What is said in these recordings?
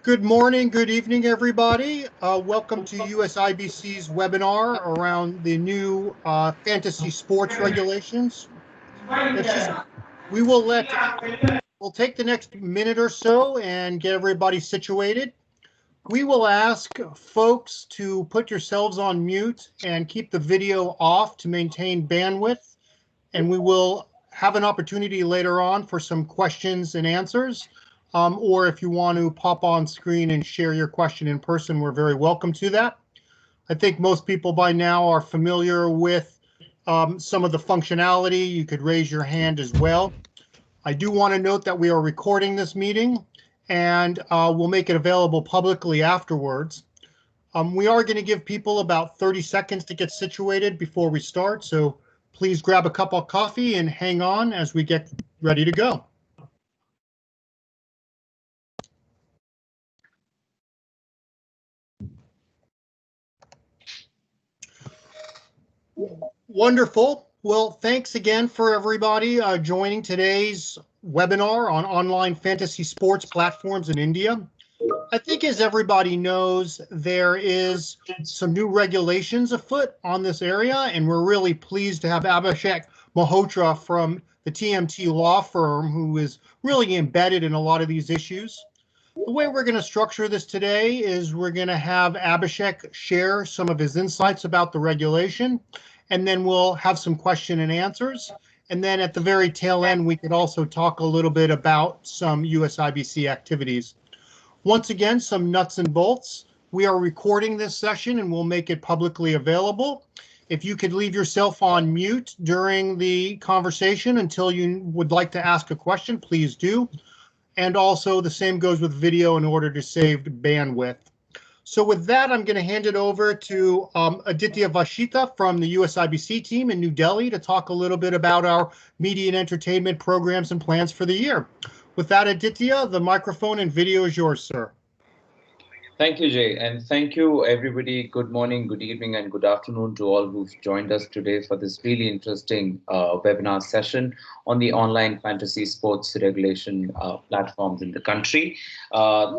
Good morning, good evening, everybody. Welcome to USIBC's webinar around the new fantasy sports regulations. We'll take the next minute or so and get everybody situated. We will ask folks to put yourselves on mute and keep the video off to maintain bandwidth. And we will have an opportunity later on for some questions and answers. Or if you want to pop on screen and share your question in person, we're very welcome to that. I think most people by now are familiar with some of the functionality. You could raise your hand as well. I do want to note that we are recording this meeting and we'll make it available publicly afterwards. We are going to give people about 30 seconds to get situated before we start, so please grab a cup of coffee and hang on as we get ready to go. Wonderful. Well, thanks again for everybody joining today's webinar on online fantasy sports platforms in India. I think as everybody knows, there is some new regulations afoot on this area, and we're really pleased to have Abhishek Malhotra from the TMT law firm, who is really embedded in a lot of these issues. The way we're going to structure this today is we're going to have Abhishek share some of his insights about the regulation, and then we'll have some question and answers. And then at the very tail end, we could also talk a little bit about some USIBC activities. Once again, some nuts and bolts. We are recording this session and we'll make it publicly available. If you could leave yourself on mute during the conversation until you would like to ask a question, please do. And also the same goes with video in order to save bandwidth. So with that, I'm going to hand it over to Aditya Vashita from the USIBC team in New Delhi to talk a little bit about our media and entertainment programs and plans for the year. With that, Aditya, the microphone and video is yours, sir. Thank you, Jay, and thank you, everybody. Good morning, good evening, and good afternoon to all who've joined us today for this really interesting webinar session on the online fantasy sports regulation platforms in the country.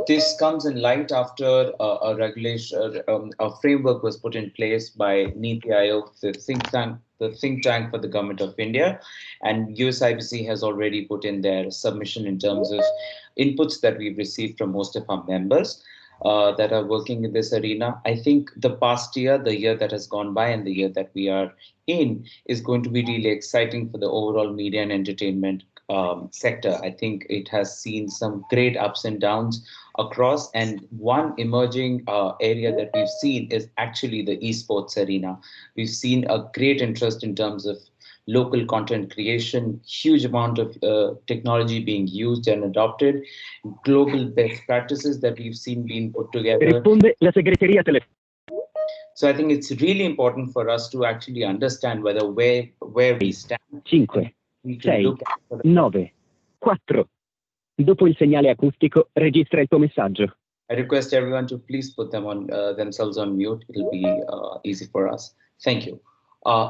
This comes in light after a regulation, a framework was put in place by NITI Aayog, the think tank for the government of India, and USIBC has already put in their submission in terms of inputs that we've received from most of our members that are working in this arena. I think the past year, the year that has gone by and the year that we are in is going to be really exciting for the overall media and entertainment sector. I think it has seen some great ups and downs across, and one emerging area that we've seen is actually the esports arena. We've seen a great interest in terms of local content creation, huge amount of technology being used and adopted, global best practices that we've seen being put together. So I think it's really important for us to actually understand whether where we stand. 5, 6, 9, 4. Dopo il segnale acustico, registra il tuo messaggio. I request everyone to please put them on themselves on mute. It'll be easy for us. Thank you.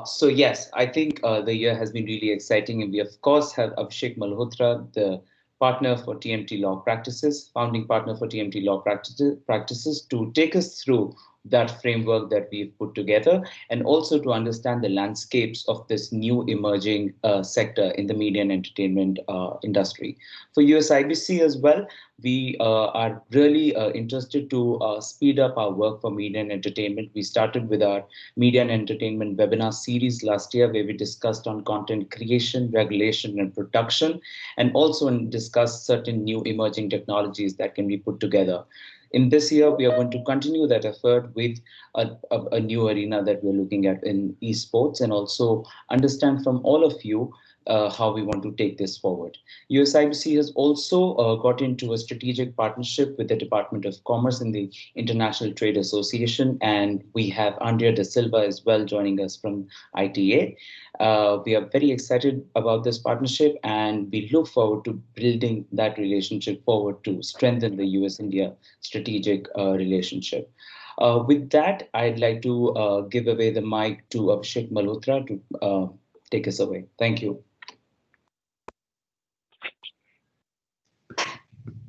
So yes, I think the year has been really exciting, and we of course have Abhishek Malhotra, the partner for TMT Law Practices, founding partner for TMT Law Practices, to take us through that framework that we've put together, and also to understand the landscapes of this new emerging sector in the media and entertainment industry. For USIBC as well, we are really interested to speed up our work for media and entertainment. We started with our media and entertainment webinar series last year, where we discussed on content creation, regulation, and production, and also discussed certain new emerging technologies that can be put together. In this year, we are going to continue that effort with a new arena that we're looking at in esports, and also understand from all of you how we want to take this forward. USIBC has also got into a strategic partnership with the Department of Commerce and the International Trade Association, and we have Andrea De Silva as well joining us from ITA. We are very excited about this partnership, and we look forward to building that relationship forward to strengthen the U.S. India strategic relationship. With that, I'd like to give away the mic to Abhishek Malhotra to take us away. Thank you.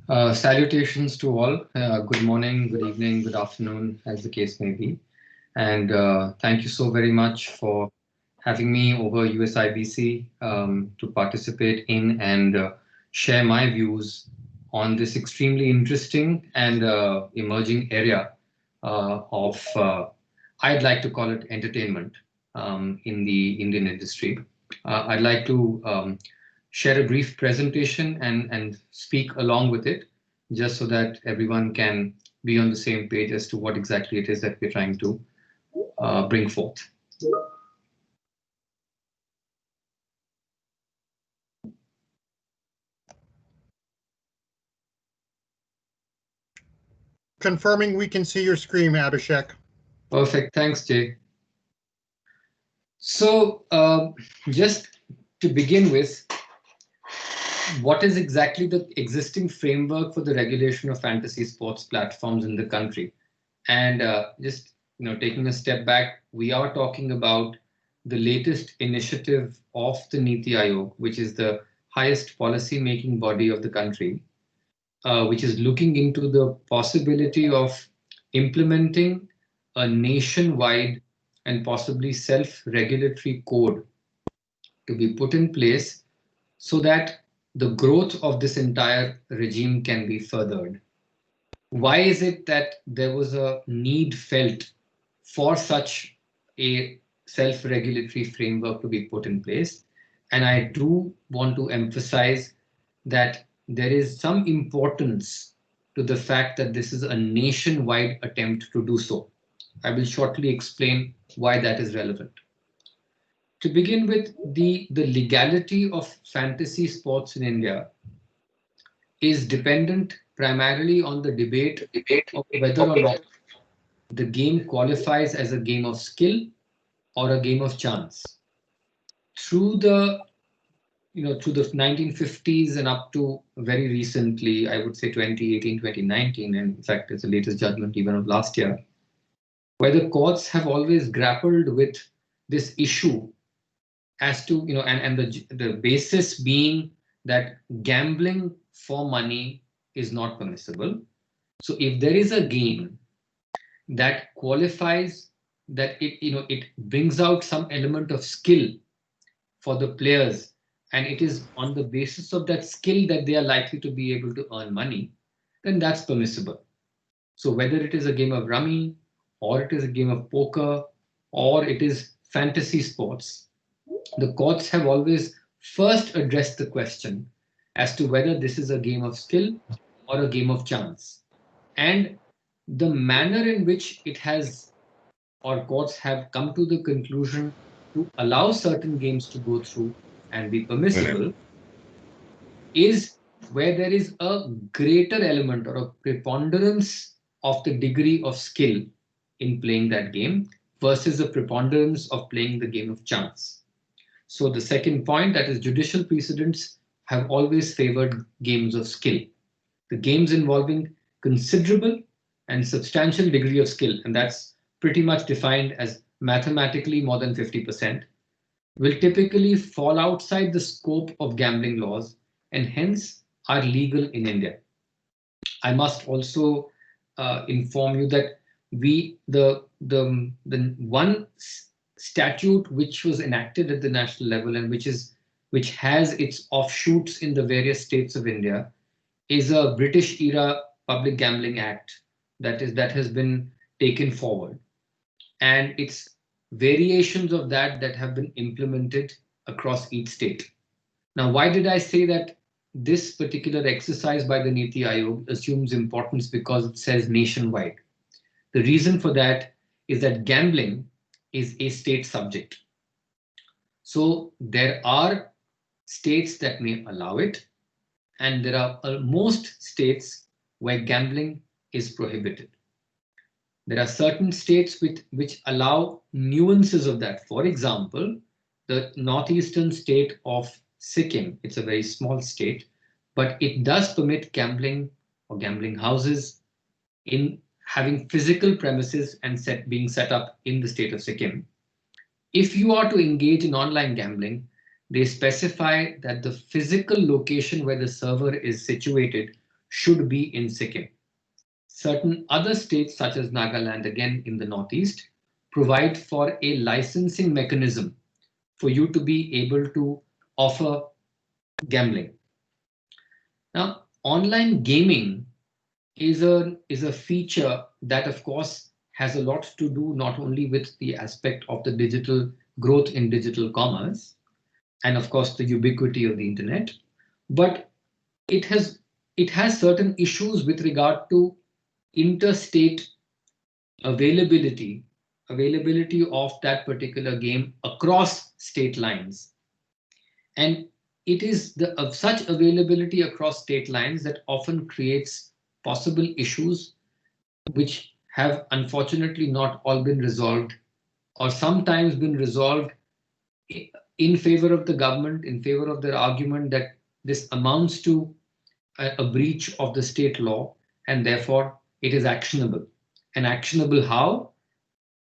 Salutations to all. Good morning, good evening, good afternoon, as the case may be. And thank you so very much for having me over USIBC to participate in and share my views on this extremely interesting and emerging area of, I'd like to call it entertainment in the Indian industry. I'd like to share a brief presentation and speak along with it, just so that everyone can be on the same page as to what exactly it is that we're trying to bring forth. Confirming we can see your screen, Abhishek. Perfect. Thanks, Jay. So just to begin with, what is exactly the existing framework for the regulation of fantasy sports platforms in the country? And just taking a step back, we are talking about the latest initiative of the NITI Aayog, which is the highest policy-making body of the country, which is looking into the possibility of implementing a nationwide and possibly self-regulatory code to be put in place so that the growth of this entire regime can be furthered. Why is it that there was a need felt for such a self-regulatory framework to be put in place? And I do want to emphasize that there is some importance to the fact that this is a nationwide attempt to do so. I will shortly explain why that is relevant. To begin with, the legality of fantasy sports in India is dependent primarily on the debate of whether or not the game qualifies as a game of skill or a game of chance. Through the through the 1950s and up to very recently, I would say 2018, 2019, and in fact, it's the latest judgment even of last year, where the courts have always grappled with this issue as to, and the basis being that gambling for money is not permissible. So if there is a game that qualifies, that it brings out some element of skill for the players, and it is on the basis of that skill that they are likely to be able to earn money, then that's permissible. So whether it is a game of rummy, or it is a game of poker, or it is fantasy sports, the courts have always first addressed the question as to whether this is a game of skill or a game of chance. And the manner in which it has, or courts have come to the conclusion to allow certain games to go through and be permissible is where there is a greater element or a preponderance of the degree of skill in playing that game versus a preponderance of playing the game of chance. So the second point, that is, judicial precedents have always favored games of skill. The games involving considerable and substantial degree of skill, and that's pretty much defined as mathematically more than 50%, will typically fall outside the scope of gambling laws and hence are legal in India. I must also inform you that the one statute which was enacted at the national level and which has its offshoots in the various states of India is a British era Public Gambling Act that has been taken forward, and it's variations of that have been implemented across each state. Now, why did I say that this particular exercise by the NITI Aayog assumes importance? Because it says nationwide. The reason for that is that gambling is a state subject. So there are states that may allow it, and there are most states where gambling is prohibited. There are certain states which allow nuances of that. For example, the northeastern state of Sikkim, it's a very small state, but it does permit gambling or gambling houses in having physical premises and being set up in the state of Sikkim. If you are to engage in online gambling, they specify that the physical location where the server is situated should be in Sikkim. Certain other states, such as Nagaland, again in the Northeast, provide for a licensing mechanism for you to be able to offer gambling. Now, online gaming is a feature that, of course, has a lot to do not only with the aspect of the digital growth in digital commerce, and of course the ubiquity of the internet, but it has certain issues with regard to interstate availability of that particular game across state lines. And it is of such availability across state lines that often creates possible issues which have unfortunately not all been resolved, or sometimes been resolved in favor of the government, in favor of their argument that this amounts to a breach of the state law, and therefore it is actionable. And actionable how?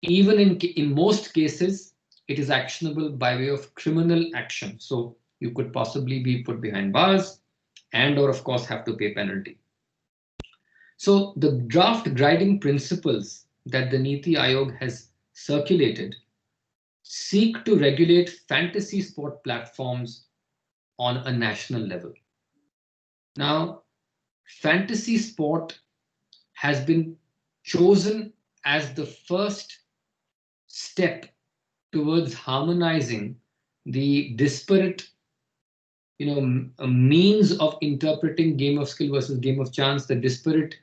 Even in most cases, it is actionable by way of criminal action. So you could possibly be put behind bars and or of course have to pay penalty. So the draft guiding principles that the NITI Aayog has circulated seek to regulate fantasy sport platforms on a national level. Now, fantasy sport has been chosen as the first step towards harmonizing the disparate means of interpreting game of skill versus game of chance, the disparate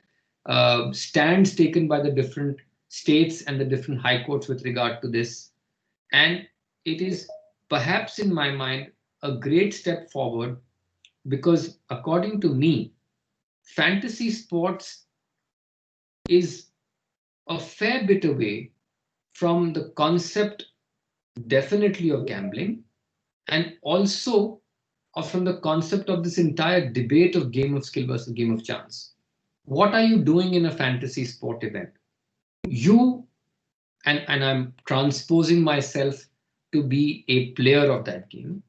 stands taken by the different states and the different high courts with regard to this. And it is perhaps in my mind a great step forward, because according to me, fantasy sports is a fair bit away from the concept definitely of gambling, and also from the concept of this entire debate of game of skill versus game of chance. What are you doing in a fantasy sport event? You, and I'm transposing myself to be a player of that game.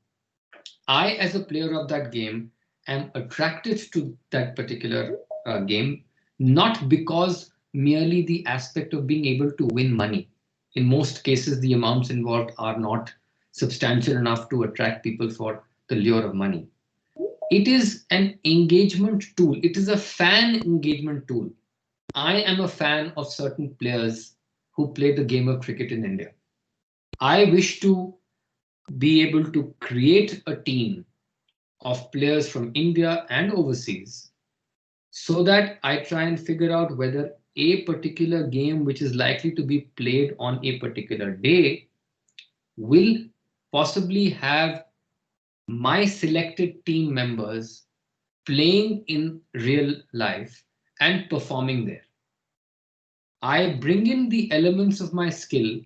I, as a player of that game, am attracted to that particular game, not because merely the aspect of being able to win money. In most cases, the amounts involved are not substantial enough to attract people for the lure of money. It is an engagement tool. It is a fan engagement tool. I am a fan of certain players who play the game of cricket in India. I wish to be able to create a team of players from India and overseas, so that I try and figure out whether a particular game which is likely to be played on a particular day will possibly have my selected team members playing in real life and performing there. I bring in the elements of my skill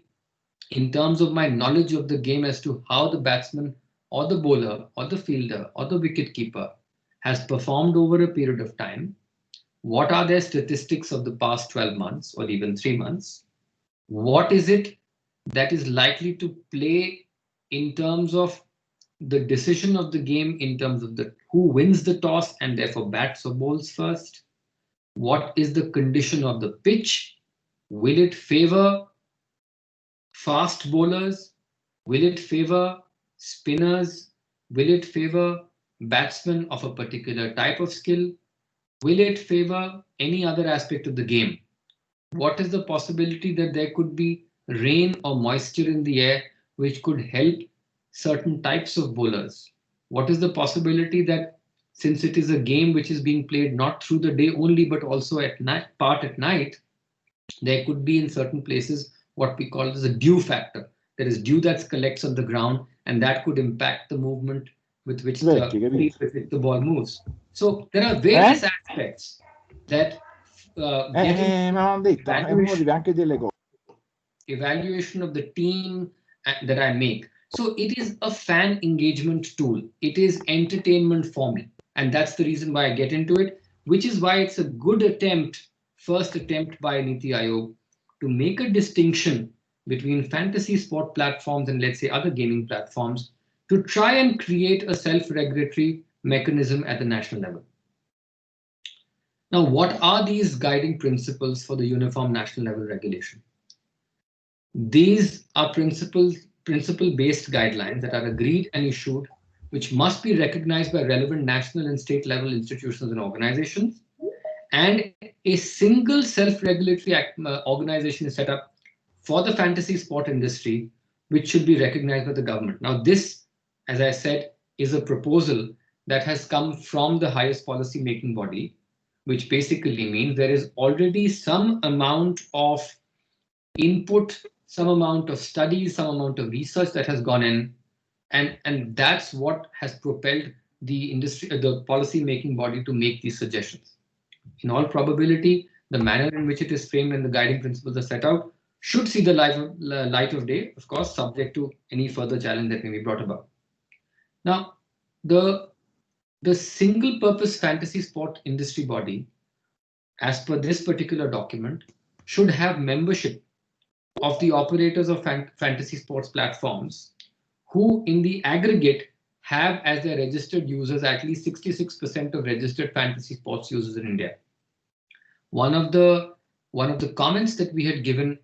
in terms of my knowledge of the game as to how the batsman or the bowler or the fielder or the wicketkeeper has performed over a period of time. What are their statistics of the past 12 months or even 3 months? What is it that is likely to play in terms of the decision of the game, in terms of who wins the toss and therefore bats or bowls first? What is the condition of the pitch? Will it favor fast bowlers? Will it favor spinners? Will it favor batsmen of a particular type of skill? Will it favor any other aspect of the game? What is the possibility that there could be rain or moisture in the air which could help certain types of bowlers? What is the possibility that, since it is a game which is being played not through the day only but also at night, at night, there could be in certain places what we call as a dew factor. There is dew that collects on the ground, and that could impact the movement with which the ball moves. So there are various aspects that evaluation of the team that I make. So it is a fan engagement tool. It is entertainment for me. And that's the reason why I get into it, which is why it's a good attempt, first attempt by NITI Aayog, to make a distinction between fantasy sport platforms and, let's say, other gaming platforms, to try and create a self-regulatory mechanism at the national level. Now, what are these guiding principles for the uniform national level regulation? These are principle-based guidelines that are agreed and issued, which must be recognized by relevant national and state level institutions and organizations. And a single self-regulatory organization is set up for the fantasy sport industry, which should be recognized by the government. Now, this, as I said, is a proposal that has come from the highest policy making body, which basically means there is already some amount of input, some amount of studies, some amount of research that has gone in, and that's what has propelled the industry, the policy making body to make these suggestions. In all probability, the manner in which it is framed and the guiding principles are set out should see the light of day, of course, subject to any further challenge that may be brought about. Now, the single purpose fantasy sport industry body, as per this particular document, should have membership of the operators of fantasy sports platforms who in the aggregate have as their registered users at least 66% of registered fantasy sports users in India. One of the comments that we had given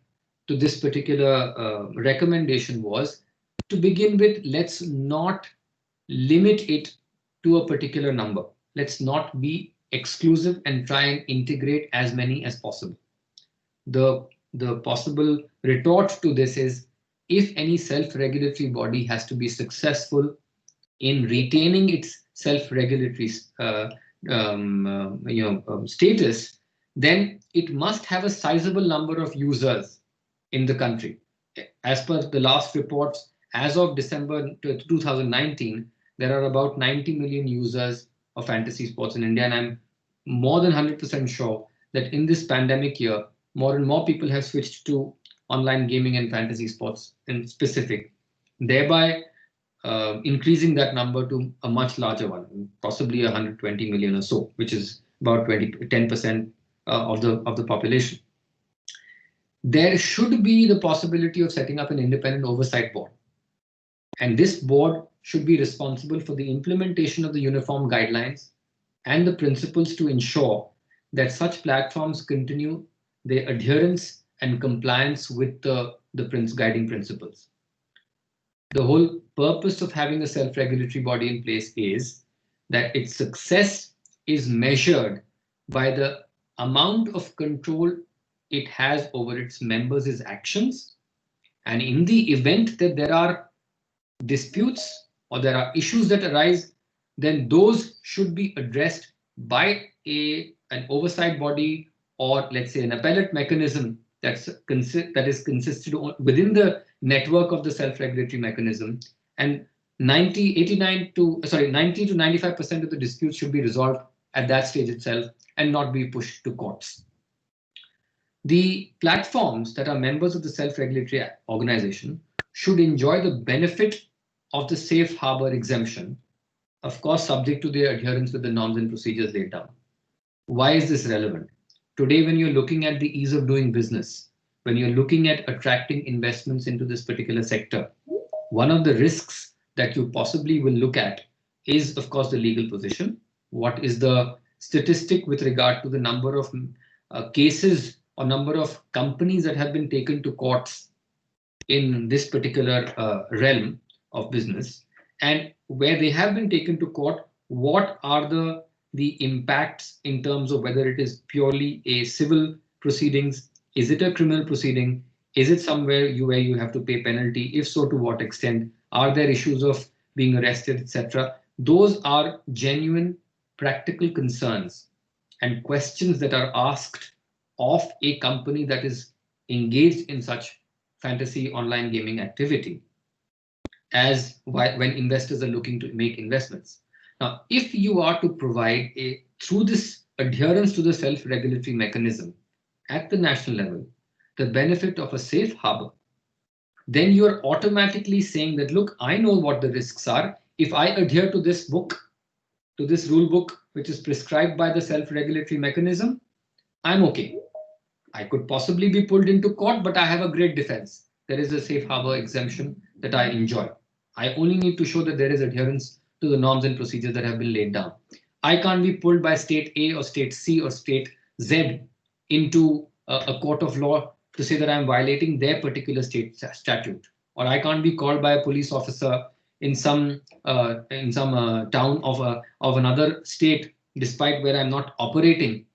to this particular recommendation was, to begin with, let's not limit it to a particular number. Let's not be exclusive and try and integrate as many as possible. The possible retort to this is, if any self-regulatory body has to be successful in retaining its self-regulatory status, then it must have a sizable number of users in the country. As per the last reports, as of December 2019, there are about 90 million users of fantasy sports in India, and I'm more than 100% sure that in this pandemic year, more and more people have switched to online gaming and fantasy sports in specific, thereby increasing that number to a much larger one, possibly 120 million or so, which is about 10% of the population. There should be the possibility of setting up an independent oversight board, and this board should be responsible for the implementation of the uniform guidelines and the principles to ensure that such platforms continue their adherence and compliance with the guiding principles. The whole purpose of having a self-regulatory body in place is that its success is measured by the amount of control it has over its members' actions, and in the event that there are disputes or there are issues that arise, then those should be addressed by an oversight body, or let's say an appellate mechanism that is consisted within the network of the self-regulatory mechanism, and 90 to 95% of the disputes should be resolved at that stage itself and not be pushed to courts. The platforms that are members of the self-regulatory organization should enjoy the benefit of the safe harbor exemption, of course subject to their adherence with the norms and procedures laid down. Why is this relevant? Today, when you're looking at the ease of doing business, when you're looking at attracting investments into this particular sector, one of the risks that you possibly will look at is, of course, the legal position. What is the statistic with regard to the number of cases or number of companies that have been taken to courts in this particular realm of business? And where they have been taken to court, what are the impacts in terms of whether it is purely a civil proceedings? Is it a criminal proceeding? Is it somewhere where you have to pay penalty? If so, to what extent? Are there issues of being arrested, etc.? Those are genuine practical concerns and questions that are asked of a company that is engaged in such fantasy online gaming activity, as when investors are looking to make investments. Now, if you are to provide through this adherence to the self-regulatory mechanism at the national level, the benefit of a safe harbor, then you're automatically saying that, look, I know what the risks are. If I adhere to this book, to this rule book, which is prescribed by the self-regulatory mechanism, I'm okay. I could possibly be pulled into court, but I have a great defense. There is a safe harbor exemption that I enjoy. I only need to show that there is adherence to the norms and procedures that have been laid down. I can't be pulled by state A or state C or state Z into a court of law to say that I'm violating their particular state statute, or I can't be called by a police officer in some town of another state, despite where I'm not operating,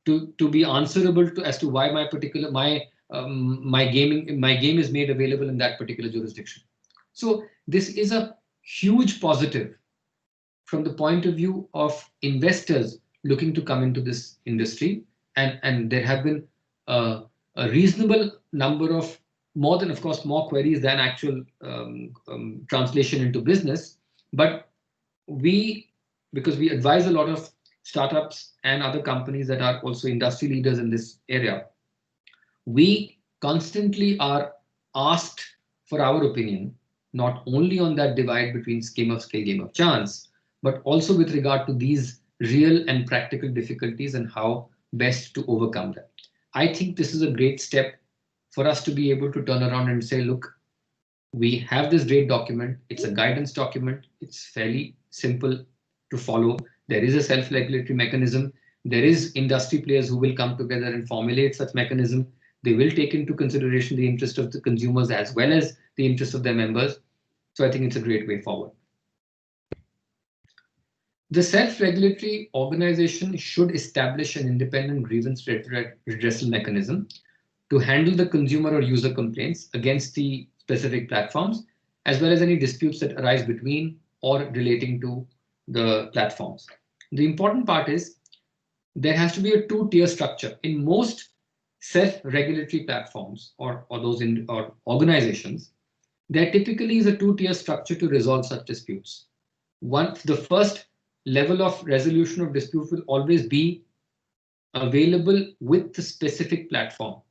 to be answerable to as to why my game is made available in that particular jurisdiction. So this is a huge positive from the point of view of investors looking to come into this industry, and there have been a reasonable number of more than, of course, more queries than actual translation into business. But because we advise a lot of startups and other companies that are also industry leaders in this area, we constantly are asked for our opinion, not only on that divide between game of skill, game of chance, but also with regard to these real and practical difficulties and how best to overcome them. I think this is a great step for us to be able to turn around and say, look, we have this great document. It's a guidance document. It's fairly simple to follow. There is a self-regulatory mechanism. There is industry players who will come together and formulate such mechanism. They will take into consideration the interest of the consumers as well as the interest of their members. So I think it's a great way forward. The self-regulatory organization should establish an independent grievance redressal mechanism to handle the consumer or user complaints against the specific platforms, as well as any disputes that arise between or relating to the platforms. The important part is there has to be a two-tier structure. In most self-regulatory platforms or organizations, there typically is a two-tier structure to resolve such disputes. The first level of resolution of dispute will always be available with the specific platform.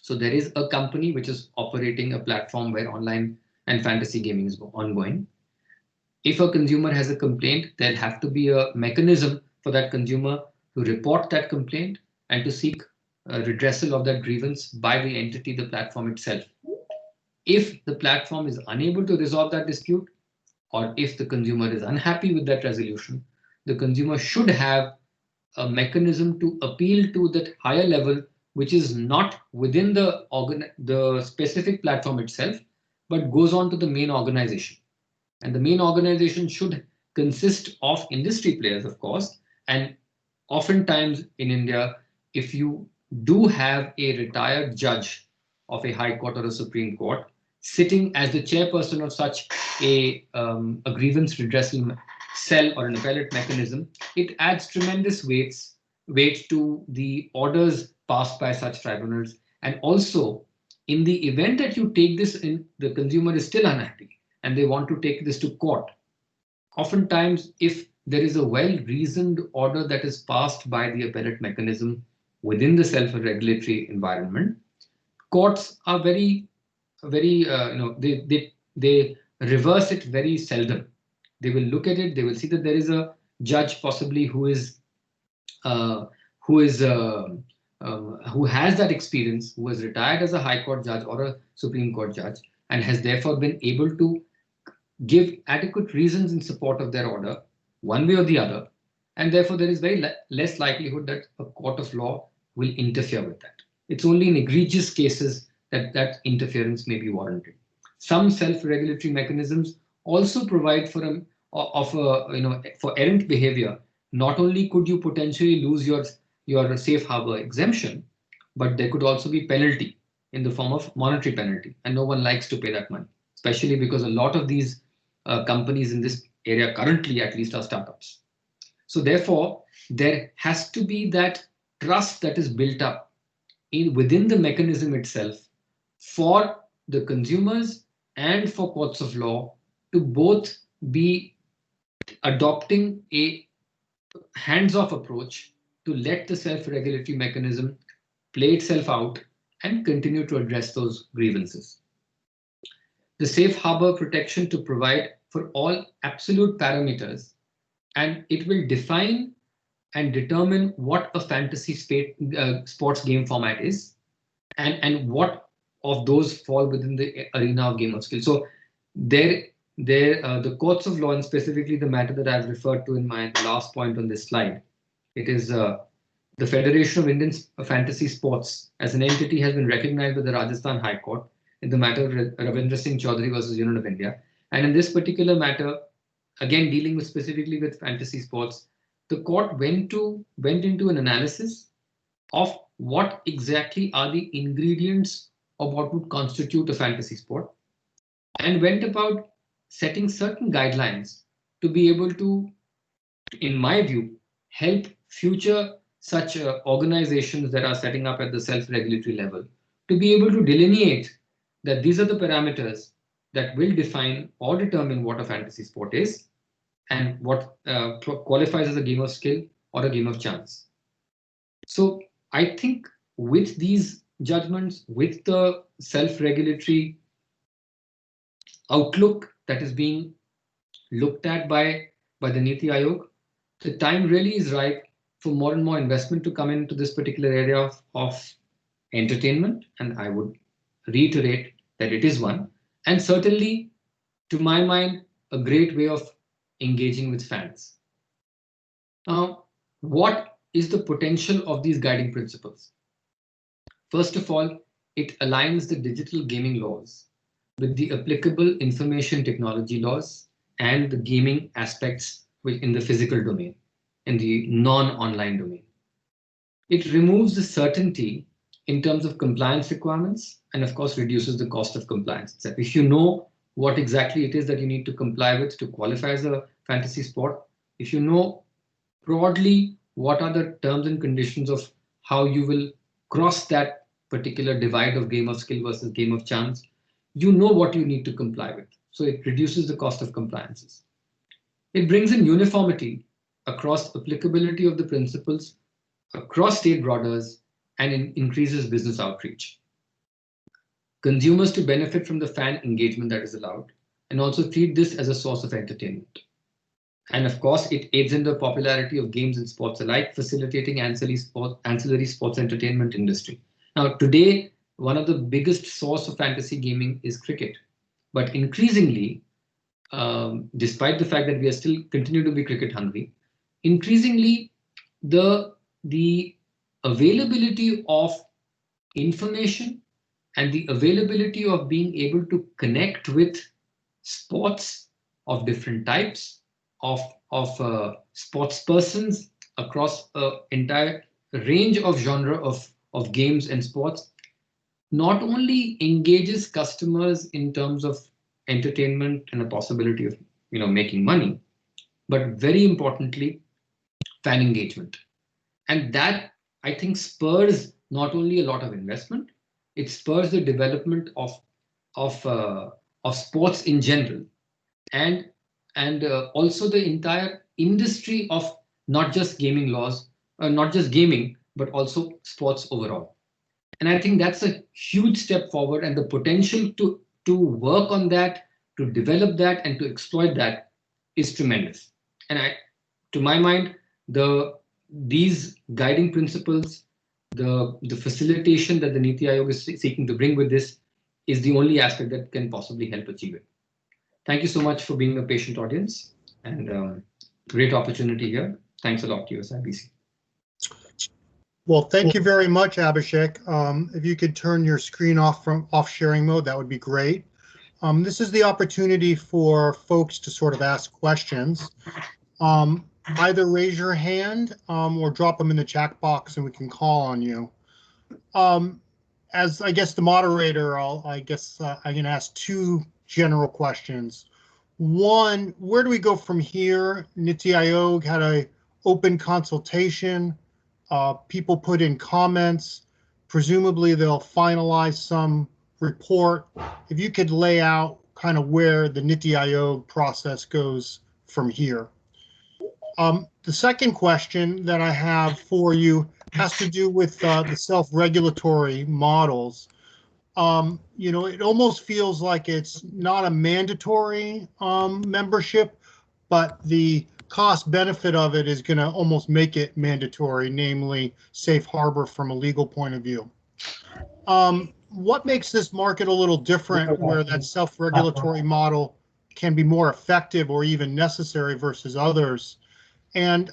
So there is a company which is operating a platform where online and fantasy gaming is ongoing. If a consumer has a complaint, there'll have to be a mechanism for that consumer to report that complaint and to seek redressal of that grievance by the entity, the platform itself. If the platform is unable to resolve that dispute, or if the consumer is unhappy with that resolution, the consumer should have a mechanism to appeal to that higher level, which is not within the specific platform itself, but goes on to the main organization. And the main organization should consist of industry players, of course. And oftentimes in India, if you do have a retired judge of a high court or a Supreme Court sitting as the chairperson of such a grievance redressal cell or an appellate mechanism, it adds tremendous weight to the orders passed by such tribunals. And also, in the event that you take this in, the consumer is still unhappy and they want to take this to court. Oftentimes, if there is a well-reasoned order that is passed by the appellate mechanism within the self-regulatory environment, courts are very, they reverse it very seldom. They will look at it. They will see that there is a judge possibly who has that experience, who has retired as a High Court judge or a Supreme Court judge, and has therefore been able to give adequate reasons in support of their order, one way or the other, and therefore there is very less likelihood that a court of law will interfere with that. It's only in egregious cases that interference may be warranted. Some self-regulatory mechanisms also provide for errant behavior. Not only could you potentially lose your safe harbor exemption, but there could also be penalty in the form of monetary penalty, and no one likes to pay that money, especially because a lot of these companies in this area currently at least are startups. So therefore, there has to be that trust that is built up within the mechanism itself for the consumers and for courts of law to both be adopting a hands-off approach to let the self-regulatory mechanism play itself out and continue to address those grievances. The safe harbor protection to provide for all absolute parameters, and it will define and determine what a fantasy sports game format is, and what of those fall within the arena of game of skill. So there the courts of law, and specifically the matter that I've referred to in my last point on this slide, it is the Federation of Indian Fantasy Sports as an entity has been recognized by the Rajasthan High Court in the matter of Ravindra Singh Chaudhary versus Union of India. And in this particular matter, again dealing with specifically with fantasy sports, the court went into an analysis of what exactly are the ingredients of what would constitute a fantasy sport, and went about setting certain guidelines to be able to, in my view, help future such organizations that are setting up at the self-regulatory level to be able to delineate that these are the parameters that will define or determine what a fantasy sport is and what qualifies as a game of skill or a game of chance. So I think with these judgments, with the self-regulatory outlook that is being looked at by the NITI Aayog, the time really is ripe for more and more investment to come into this particular area of entertainment. And I would reiterate that it is one, and certainly, to my mind, a great way of engaging with fans. Now, what is the potential of these guiding principles? First of all, it aligns the digital gaming laws with the applicable information technology laws and the gaming aspects in the physical domain, in the non-online domain. It removes the certainty in terms of compliance requirements and, of course, reduces the cost of compliance. So if you know what exactly it is that you need to comply with to qualify as a fantasy sport, if you know broadly what are the terms and conditions of how you will cross that particular divide of game of skill versus game of chance, you know what you need to comply with. So it reduces the cost of compliances. It brings in uniformity across applicability of the principles across state borders and increases business outreach. Consumers to benefit from the fan engagement that is allowed and also treat this as a source of entertainment. And of course, it aids in the popularity of games and sports alike, facilitating ancillary sports entertainment industry. Now, today, one of the biggest source of fantasy gaming is cricket. But increasingly, despite the fact that we are still continue to be cricket hungry, increasingly the availability of information and the availability of being able to connect with sports of different types of sports persons across an entire range of genre of games and sports not only engages customers in terms of entertainment and a possibility of making money, but very importantly, fan engagement. And that, I think, spurs not only a lot of investment, it spurs the development of sports in general, and also the entire industry of not just gaming laws, not just gaming, but also sports overall. And I think that's a huge step forward, and the potential to work on that, to develop that, and to exploit that is tremendous. And to my mind, these guiding principles, the facilitation that the NITI Aayog is seeking to bring with this is the only aspect that can possibly help achieve it. Thank you so much for being a patient audience, and great opportunity here. Thanks a lot to USIBC. Well, thank you very much, Abhishek. If you could turn your screen off from sharing mode, that would be great. This is the opportunity for folks to sort of ask questions. Either raise your hand or drop them in the chat box and we can call on you. As I guess the moderator, I can ask two general questions. One, where do we go from here? NITI Aayog had an open consultation. People put in comments. Presumably they'll finalize some report. If you could lay out kind of where the NITI Aayog process goes from here. The second question that I have for you has to do with the self-regulatory models. It almost feels like it's not a mandatory membership, but the cost benefit of it is going to almost make it mandatory, namely safe harbor from a legal point of view. What makes this market a little different where that self-regulatory model can be more effective or even necessary versus others? And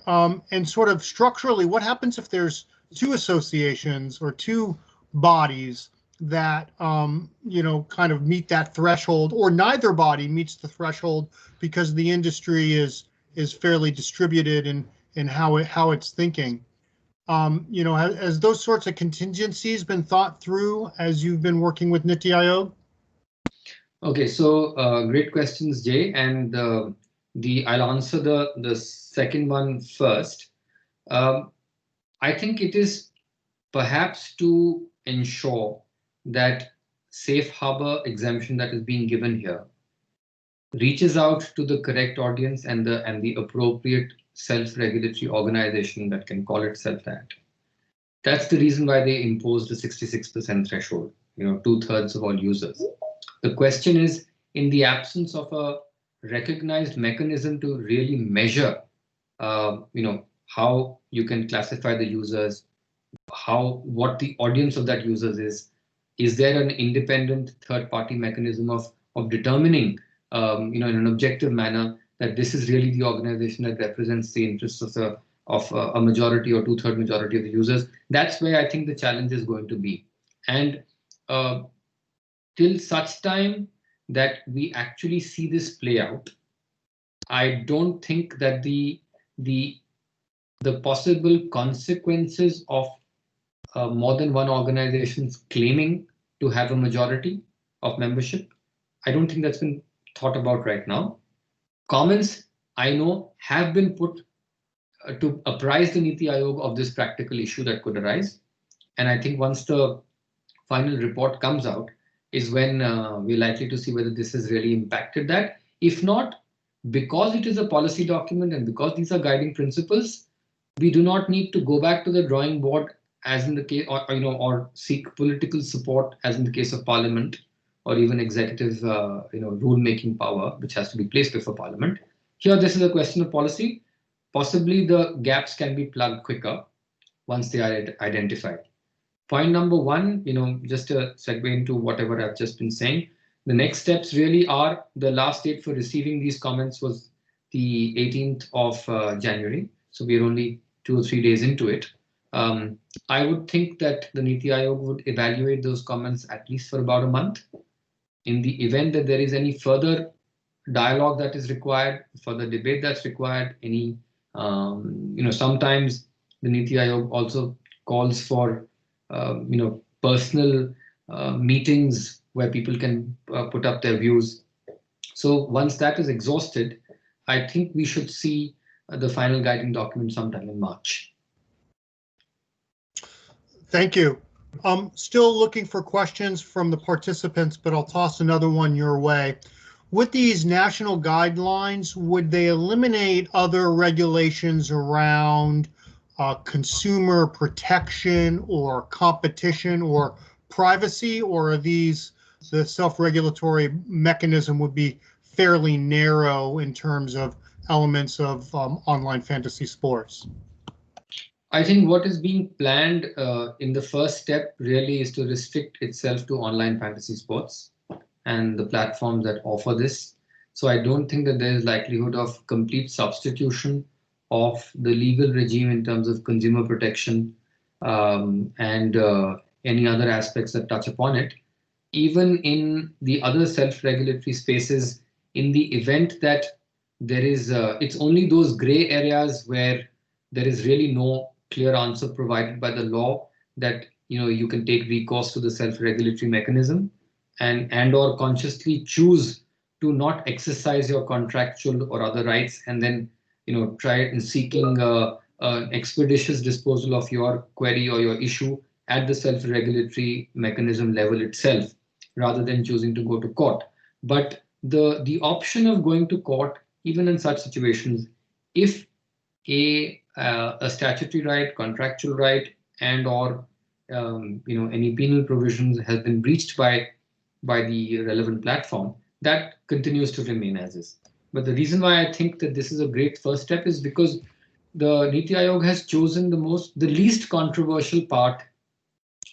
sort of structurally, what happens if there's two associations or two bodies that kind of meet that threshold, or neither body meets the threshold because the industry is fairly distributed in how it's thinking? Has those sorts of contingencies been thought through as you've been working with NITI Aayog? Okay, so great questions, Jay, and I'll answer the second one first. I think it is perhaps to ensure that safe harbor exemption that is being given here reaches out to the correct audience and the appropriate self-regulatory organization that can call itself that. That's the reason why they imposed a 66% threshold, 2/3 of all users. The question is, in the absence of a recognized mechanism to really measure, how you can classify the users, what the audience of that users is there an independent third-party mechanism of determining, in an objective manner, that this is really the organization that represents the interests of a majority or 2/3 majority of the users? That's where I think the challenge is going to be. And till such time that we actually see this play out, I don't think that the possible consequences of more than one organization claiming to have a majority of membership, I don't think that's been thought about right now. Comments, I know, have been put to apprise the NITI Aayog of this practical issue that could arise. And I think once the final report comes out is when we're likely to see whether this has really impacted that. If not, because it is a policy document and because these are guiding principles, we do not need to go back to the drawing board as in the case, or seek political support as in the case of Parliament, or even executive, rule-making power, which has to be placed before Parliament. Here, this is a question of policy. Possibly the gaps can be plugged quicker once they are identified. Point number one, just to segue into whatever I've just been saying, the next steps really are, the last date for receiving these comments was the 18th of January. So we're only 2 or 3 days into it. I would think that the NITI Aayog would evaluate those comments at least for about a month. In the event that there is any further dialogue that is required, further debate that's required, sometimes the NITI Aayog also calls for, personal meetings where people can put up their views. So once that is exhausted, I think we should see the final guiding document sometime in March. Thank you. I'm still looking for questions from the participants, but I'll toss another one your way. With these national guidelines, would they eliminate other regulations around consumer protection or competition or privacy, or are these, the self-regulatory mechanism would be fairly narrow in terms of elements of online fantasy sports? I think what is being planned in the first step really is to restrict itself to online fantasy sports and the platforms that offer this. So I don't think that there is likelihood of complete substitution of the legal regime in terms of consumer protection and any other aspects that touch upon it. Even in the other self-regulatory spaces, in the event that there is, it's only those gray areas where there is really no clear answer provided by the law that you can take recourse to the self-regulatory mechanism and or consciously choose to not exercise your contractual or other rights and then try in seeking an expeditious disposal of your query or your issue at the self-regulatory mechanism level itself, rather than choosing to go to court. But the option of going to court, even in such situations, if a statutory right, contractual right, and or any penal provisions has been breached by the relevant platform, that continues to remain as is. But the reason why I think that this is a great first step is because the NITI Aayog has chosen the least controversial part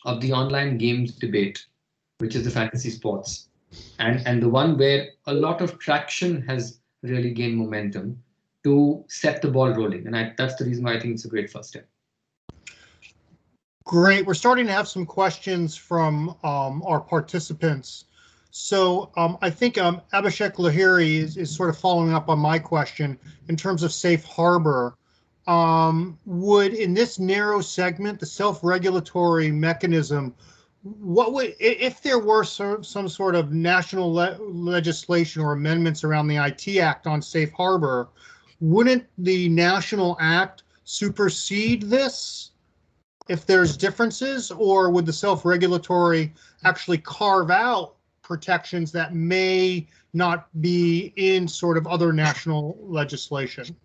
of the online games debate, which is the fantasy sports. and the one where a lot of traction has really gained momentum to set the ball rolling. And that's the reason why I think it's a great first step. Great. We're starting to have some questions from our participants. So I think Abhishek Lahiri is sort of following up on my question in terms of safe harbor. Would, in this narrow segment, the self-regulatory mechanism, what would, if there were some sort of national legislation or amendments around the IT Act on safe harbor, wouldn't the national act supersede this if there's differences, or would the self-regulatory actually carve out protections that may not be in sort of other national legislation?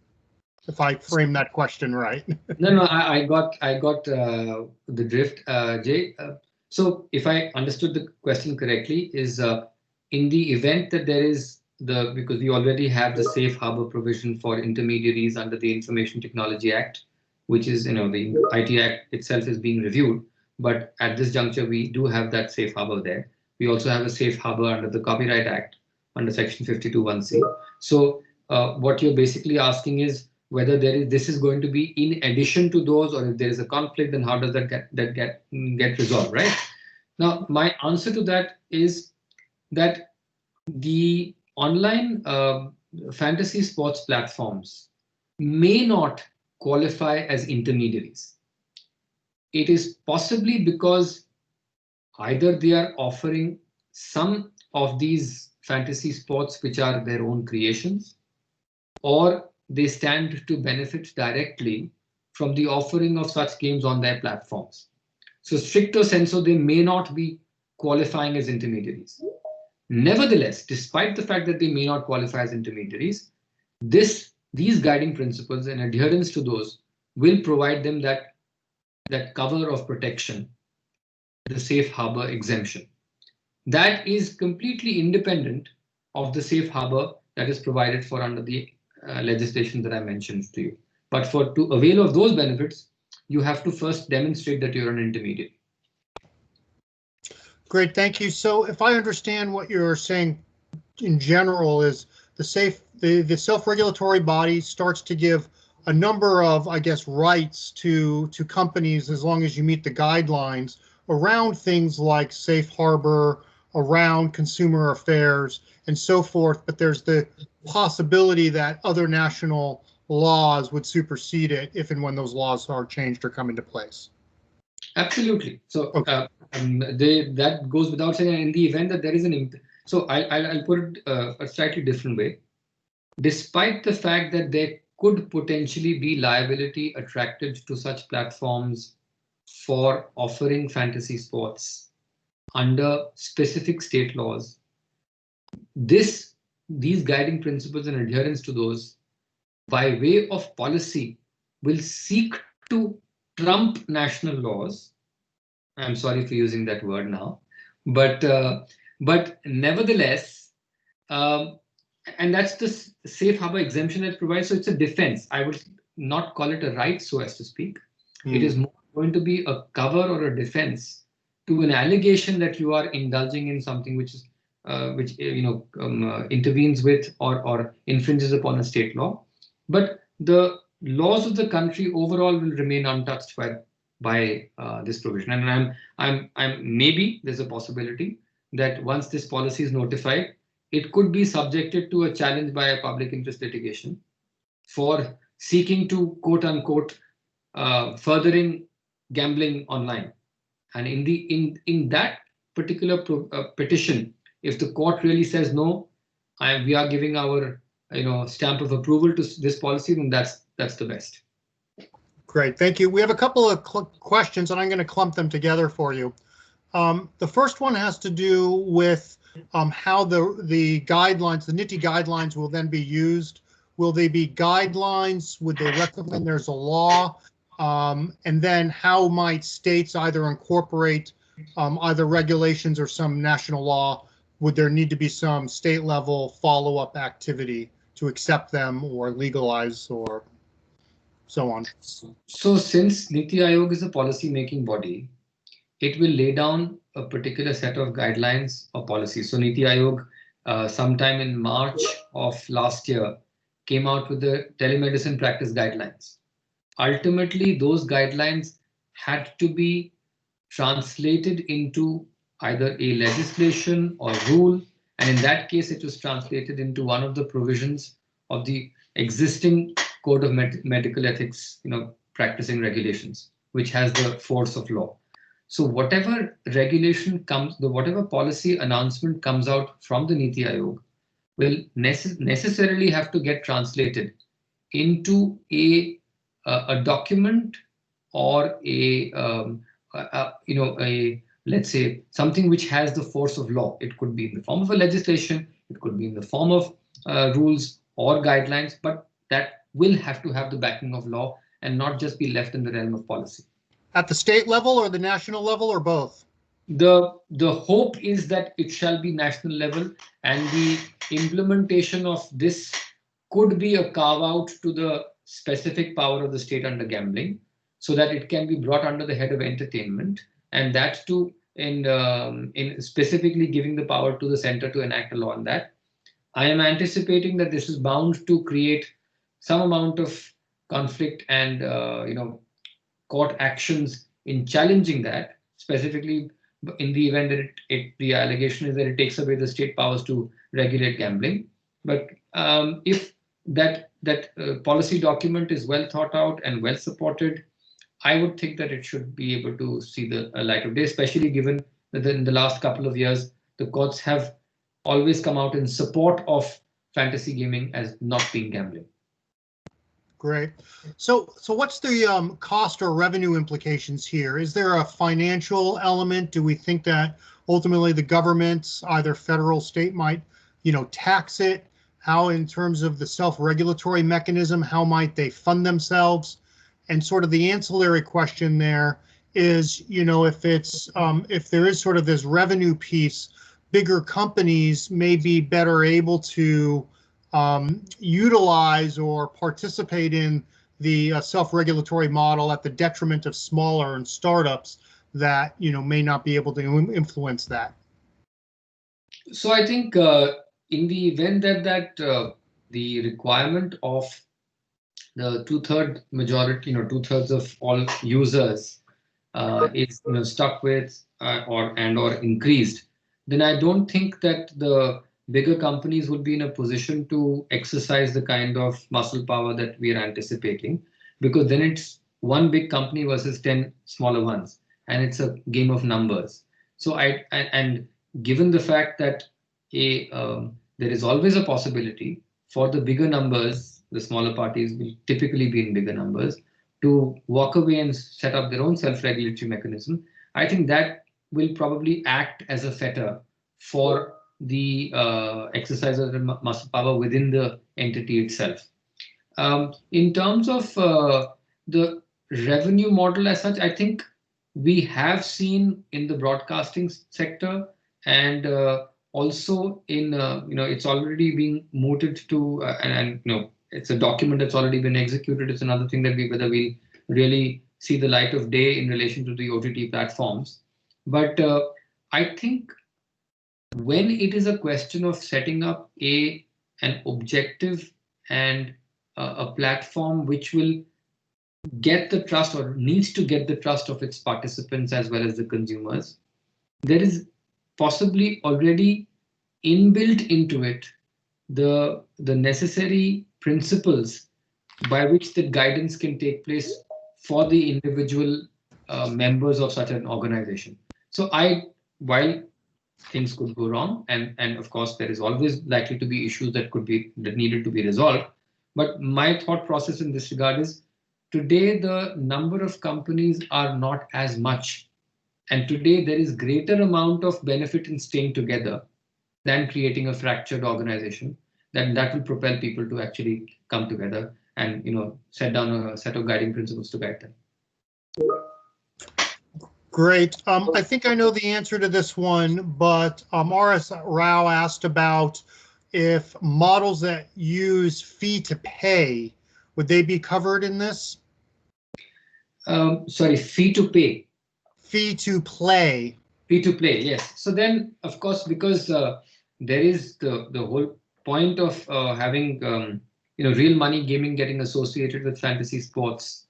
If I frame that question right. No, I got the drift, Jay. So if I understood the question correctly, is in the event that there is because we already have the safe harbor provision for intermediaries under the Information Technology Act, which is, the IT Act itself is being reviewed, but at this juncture we do have that safe harbor there. We also have a safe harbor under the Copyright Act under Section 52(1)(c). So what you're basically asking is whether this is going to be in addition to those, or if there is a conflict, then how does that get resolved, right? Now, my answer to that is that the online fantasy sports platforms may not qualify as intermediaries. It is possibly because either they are offering some of these fantasy sports which are their own creations, or they stand to benefit directly from the offering of such games on their platforms. So stricto sensu, they may not be qualifying as intermediaries. Nevertheless, despite the fact that they may not qualify as intermediaries, these guiding principles and adherence to those will provide them that cover of protection, the safe harbor exemption. That is completely independent of the safe harbor that is provided for under the legislation that I mentioned to you. But to avail of those benefits, you have to first demonstrate that you're an intermediary. Great, thank you. So if I understand what you're saying in general is the self-regulatory body starts to give a number of, I guess, rights to companies as long as you meet the guidelines around things like safe harbor, around consumer affairs, and so forth. But there's the possibility that other national laws would supersede it if and when those laws are changed or come into place. Absolutely. So okay. That goes without saying. In the event that there is so I'll put it a slightly different way. Despite the fact that there could potentially be liability attracted to such platforms for offering fantasy sports under specific state laws, these guiding principles and adherence to those, by way of policy, will seek to trump national laws. I'm sorry for using that word now, but nevertheless, and that's the safe harbor exemption that provides. So it's a defense. I would not call it a right, so as to speak. It is more going to be a cover or a defense to an allegation that you are indulging in something which intervenes with or infringes upon a state law. But the laws of the country overall will remain untouched by this provision. And I'm maybe there's a possibility that once this policy is notified, it could be subjected to a challenge by a public interest litigation for seeking to, quote unquote, furthering gambling online. And in that particular petition, if the court really says no, we are giving our stamp of approval to this policy, then that's the best. Great, thank you. We have a couple of questions, and I'm going to clump them together for you. The first one has to do with how the guidelines, the NITI guidelines, will then be used. Will they be guidelines? Would they recommend there's a law? And then how might states either incorporate either regulations or some national law? Would there need to be some state level follow-up activity to accept them or legalize or so on? So since NITI Aayog is a policy making body, it will lay down a particular set of guidelines or policies. So NITI Aayog, sometime in March of last year, came out with the telemedicine practice guidelines. Ultimately, those guidelines had to be translated into either a legislation or rule, and in that case, it was translated into one of the provisions of the existing Code of Medical Ethics, practicing regulations, which has the force of law. So whatever regulation comes, whatever policy announcement comes out from the NITI Aayog will necessarily have to get translated into a document or let's say something which has the force of law. It could be in the form of a legislation, it could be in the form of rules or guidelines, but that will have to have the backing of law and not just be left in the realm of policy. At the state level or the national level or both? The hope is that it shall be national level, and the implementation of this could be a carve out to the specific power of the state under gambling, so that it can be brought under the head of entertainment, and that too in specifically giving the power to the center to enact a law on that. I am anticipating that this is bound to create some amount of conflict and court actions in challenging that, specifically in the event that the allegation is that it takes away the state powers to regulate gambling. But if that policy document is well thought out and well supported, I would think that it should be able to see the light of day, especially given that in the last couple of years, the courts have always come out in support of fantasy gaming as not being gambling. Great. So what's the cost or revenue implications here? Is there a financial element? Do we think that ultimately the governments, either federal, state, might, tax it? How, in terms of the self-regulatory mechanism, how might they fund themselves? And sort of the ancillary question there is, if there is sort of this revenue piece, bigger companies may be better able to utilize or participate in the self-regulatory model at the detriment of smaller and startups that may not be able to influence that. So I think in the event that the requirement of the two-thirds majority, two-thirds of all users is stuck with or increased, then I don't think that the bigger companies would be in a position to exercise the kind of muscle power that we are anticipating, because then it's one big company versus 10 smaller ones, and it's a game of numbers. So and given the fact that there is always a possibility for the bigger numbers, the smaller parties will typically be in bigger numbers, to walk away and set up their own self-regulatory mechanism, I think that will probably act as a fetter for the exercise of the muscle power within the entity itself. In terms of the revenue model as such, I think we have seen in the broadcasting sector and also in it's already being mooted to and it's a document that's already been executed. It's another thing that whether we'll really see the light of day in relation to the OTT platforms. But I think when it is a question of setting up an objective and a platform which will get the trust or needs to get the trust of its participants as well as the consumers, there is possibly already inbuilt into it the necessary principles by which the guidance can take place for the individual members of such an organization. So while things could go wrong, and of course there is always likely to be issues that needed to be resolved, but my thought process in this regard is, today the number of companies are not as much, and today there is greater amount of benefit in staying together than creating a fractured organization that will propel people to actually come together and set down a set of guiding principles to guide them. Great. I think I know the answer to this one, but R.S. Rao asked about if models that use fee to pay, would they be covered in this? Sorry, fee to pay. fee to play. Fee to play, yes. So then, of course, because there is the whole point of having real money gaming getting associated with fantasy sports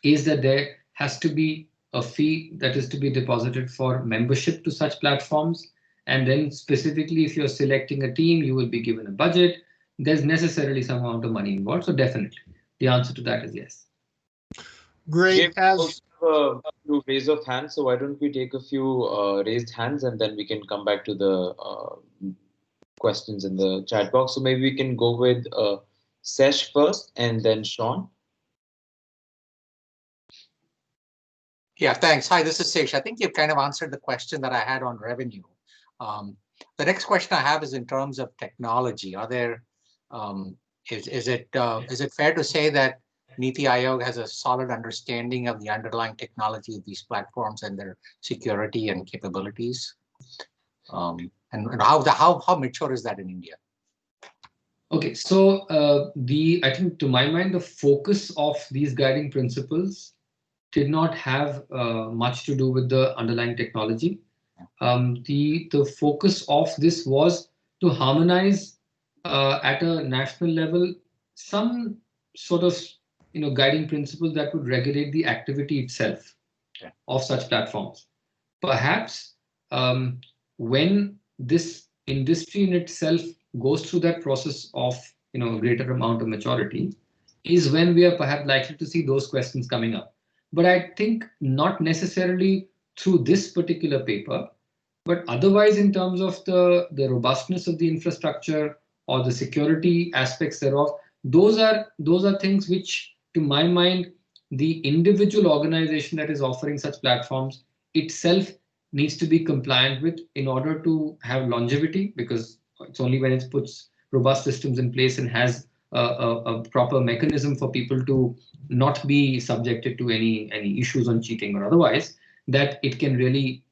is that there has to be a fee that is to be deposited for membership to such platforms. And then specifically, if you're selecting a team, you will be given a budget. There's necessarily some amount of money involved. So definitely, the answer to that is yes. Great. As a few raise of hands, so why don't we take a few raised hands and then we can come back to the questions in the chat box. So maybe we can go with Sesh first and then Sean. Yeah, thanks. Hi, this is Sesh. I think you've kind of answered the question that I had on revenue. The next question I have is in terms of technology. Are there is it fair to say that NITI Aayog has a solid understanding of the underlying technology of these platforms and their security and capabilities? And how mature is that in India? Okay, so I think to my mind, the focus of these guiding principles did not have much to do with the underlying technology. The focus of this was to harmonize at a national level some sort of guiding principles that would regulate the activity itself of such platforms. Perhaps when this industry in itself goes through that process of greater amount of maturity is when we are perhaps likely to see those questions coming up. But I think not necessarily through this particular paper, but otherwise in terms of the robustness of the infrastructure or the security aspects thereof, those are things which, to my mind, the individual organization that is offering such platforms itself needs to be compliant with in order to have longevity, because it's only when it puts robust systems in place and has a proper mechanism for people to not be subjected to any issues on cheating or otherwise, that it can really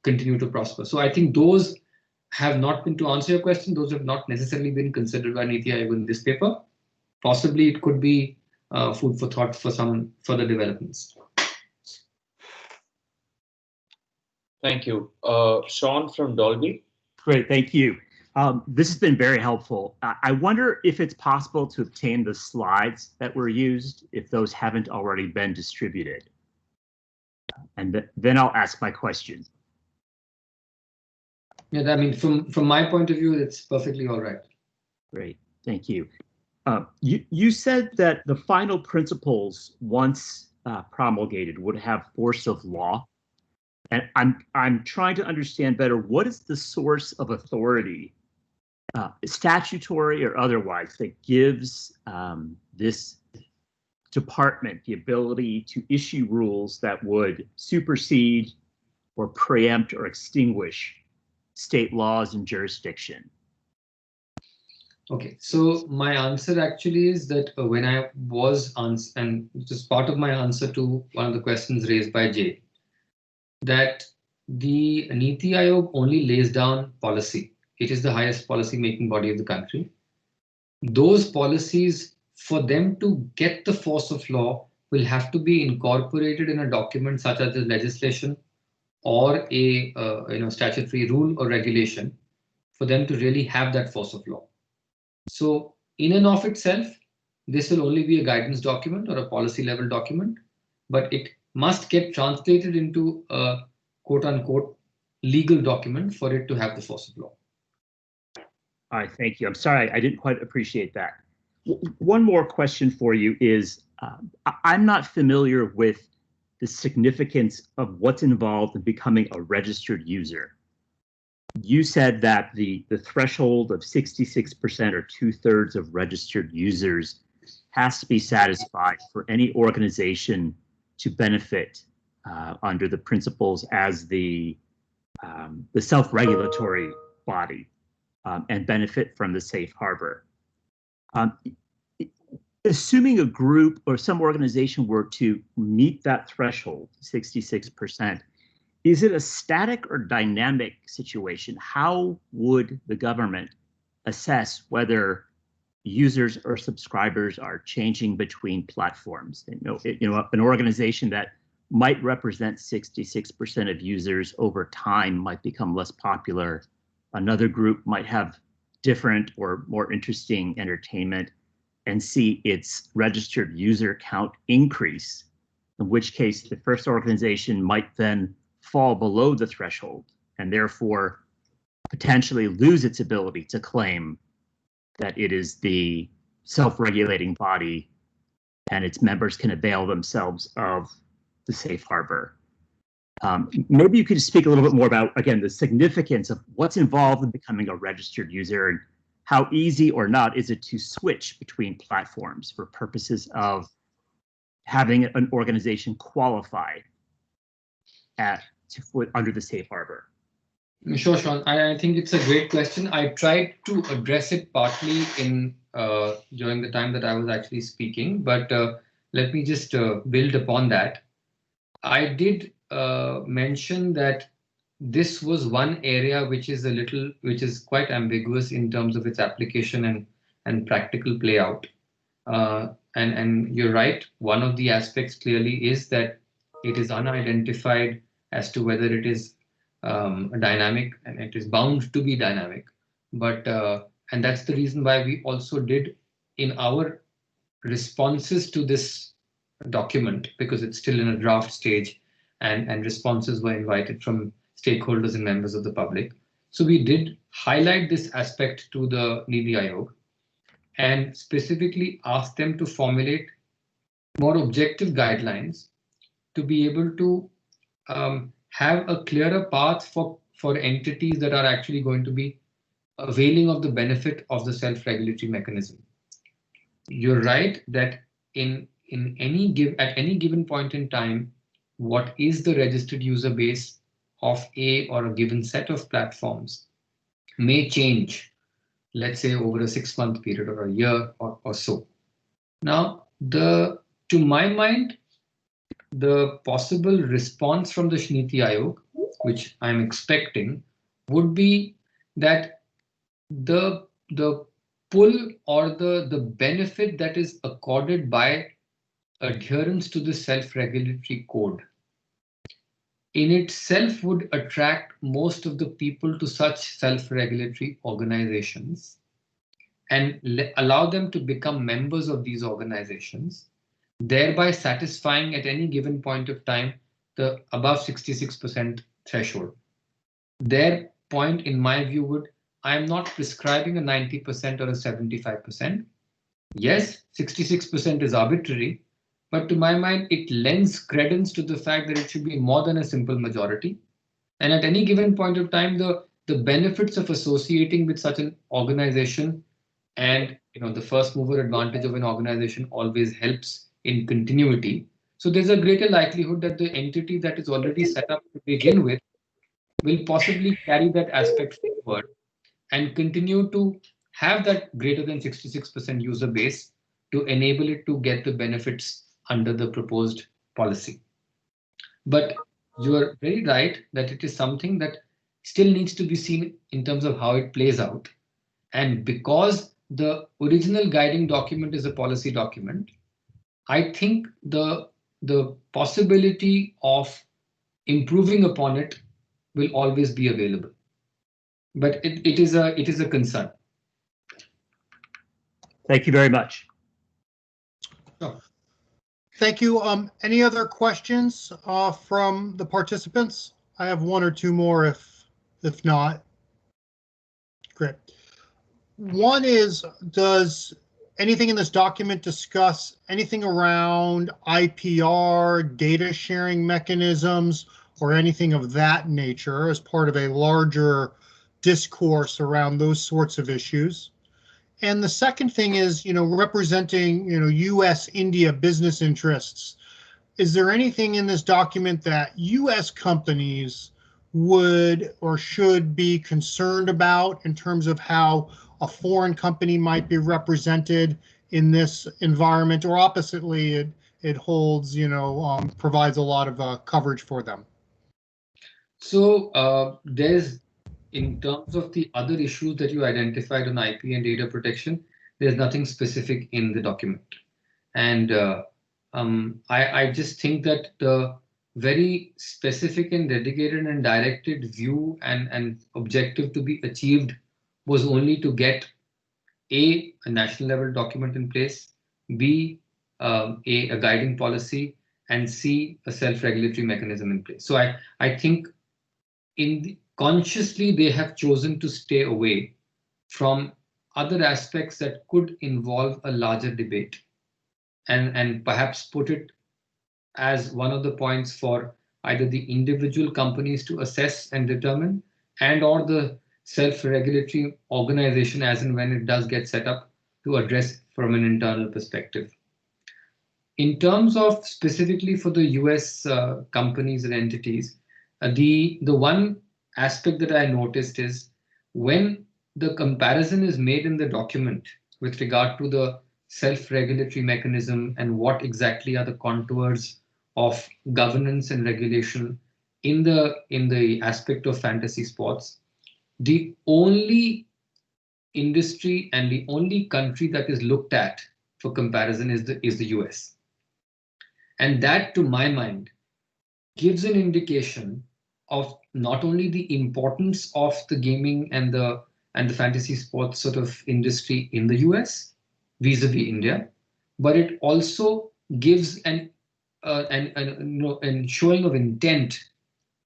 continue to prosper. So I think those have not been, to answer your question, those have not necessarily been considered by NITI Aayog in this paper. Possibly it could be food for thought for some further developments. Thank you. Sean from Dolby. Great, thank you. This has been very helpful. I wonder if it's possible to obtain the slides that were used, if those haven't already been distributed. And then I'll ask my question. Yeah, I mean, from my point of view, it's perfectly all right. Great, thank you. You said that the final principles, once promulgated, would have force of law. And I'm trying to understand better, what is the source of authority, statutory or otherwise, that gives this department the ability to issue rules that would supersede or preempt or extinguish state laws and jurisdiction? Okay, so my answer actually is that when I was and just part of my answer to one of the questions raised by Jay, that the NITI Aayog only lays down policy. It is the highest policy making body of the country. Those policies, for them to get the force of law, will have to be incorporated in a document such as the legislation or a statutory rule or regulation for them to really have that force of law. So in and of itself, this will only be a guidance document or a policy level document, but it must get translated into a quote unquote legal document for it to have the force of law. All right, thank you. I'm sorry, I didn't quite appreciate that. One more question for you is, I'm not familiar with the significance of what's involved in becoming a registered user. You said that the threshold of 66% or 2/3 of registered users has to be satisfied for any organization to benefit under the principles as the self-regulatory body and benefit from the safe harbor. Assuming a group or some organization were to meet that threshold, 66%, is it a static or dynamic situation? How would the government assess whether users or subscribers are changing between platforms? An organization that might represent 66% of users over time might become less popular. Another group might have different or more interesting entertainment and see its registered user count increase, in which case the first organization might then fall below the threshold and therefore potentially lose its ability to claim that it is the self-regulating body and its members can avail themselves of the safe harbor. Maybe you could speak a little bit more about, again, the significance of what's involved in becoming a registered user and how easy or not is it to switch between platforms for purposes of having an organization qualify under the safe harbor? Sure, Sean. I think it's a great question. I tried to address it partly in during the time that I was actually speaking, but let me just build upon that. I did mention that this was one area which is quite ambiguous in terms of its application and practical play out. And you're right. One of the aspects clearly is that it is unidentified as to whether it is dynamic, and it is bound to be dynamic. But and that's the reason why we also did in our responses to this document, because it's still in a draft stage and responses were invited from stakeholders and members of the public. So we did highlight this aspect to the NITI Aayog and specifically ask them to formulate more objective guidelines to be able to have a clearer path for entities that are actually going to be availing of the benefit of the self-regulatory mechanism. You're right that at any given point in time, what is the registered user base of a or a given set of platforms may change, let's say over a 6-month period or a year or so. Now, to my mind, the possible response from the NITI Aayog, which I'm expecting, would be that the pull or the benefit that is accorded by adherence to the self-regulatory code in itself would attract most of the people to such self-regulatory organizations and allow them to become members of these organizations, thereby satisfying at any given point of time the above 66% threshold. Their point, in my view, would, I am not prescribing a 90% or a 75%. Yes, 66% is arbitrary, but to my mind, it lends credence to the fact that it should be more than a simple majority. And at any given point of time, the benefits of associating with such an organization, and the first mover advantage of an organization always helps in continuity. So there's a greater likelihood that the entity that is already set up to begin with will possibly carry that aspect forward and continue to have that greater than 66% user base to enable it to get the benefits under the proposed policy. But you are very right that it is something that still needs to be seen in terms of how it plays out. And because the original guiding document is a policy document, I think the possibility of improving upon it will always be available. But it is a concern. Thank you very much. Sure. Thank you. Any other questions from the participants? I have one or two more if not. Great. One is, does anything in this document discuss anything around IPR, data sharing mechanisms, or anything of that nature as part of a larger discourse around those sorts of issues? And the second thing is, representing, U.S. India business interests. Is there anything in this document that U.S. companies would or should be concerned about in terms of how a foreign company might be represented in this environment, or oppositely, it holds, provides a lot of coverage for them? So there's, in terms of the other issues that you identified on IP and data protection, there's nothing specific in the document. And I just think that very specific and dedicated and directed view and objective to be achieved was only to get a national level document in place, B, a guiding policy, and C, a self-regulatory mechanism in place. So I think consciously they have chosen to stay away from other aspects that could involve a larger debate and perhaps put it as one of the points for either the individual companies to assess and determine, and or the self-regulatory organization as and when it does get set up to address from an internal perspective. In terms of specifically for the US companies and entities, the one aspect that I noticed is when the comparison is made in the document with regard to the self-regulatory mechanism and what exactly are the contours of governance and regulation in the aspect of fantasy sports, the only industry and the only country that is looked at for comparison is the US. And that, to my mind, gives an indication of not only the importance of the gaming and the fantasy sports sort of industry in the US vis-a-vis India, but it also gives an showing of intent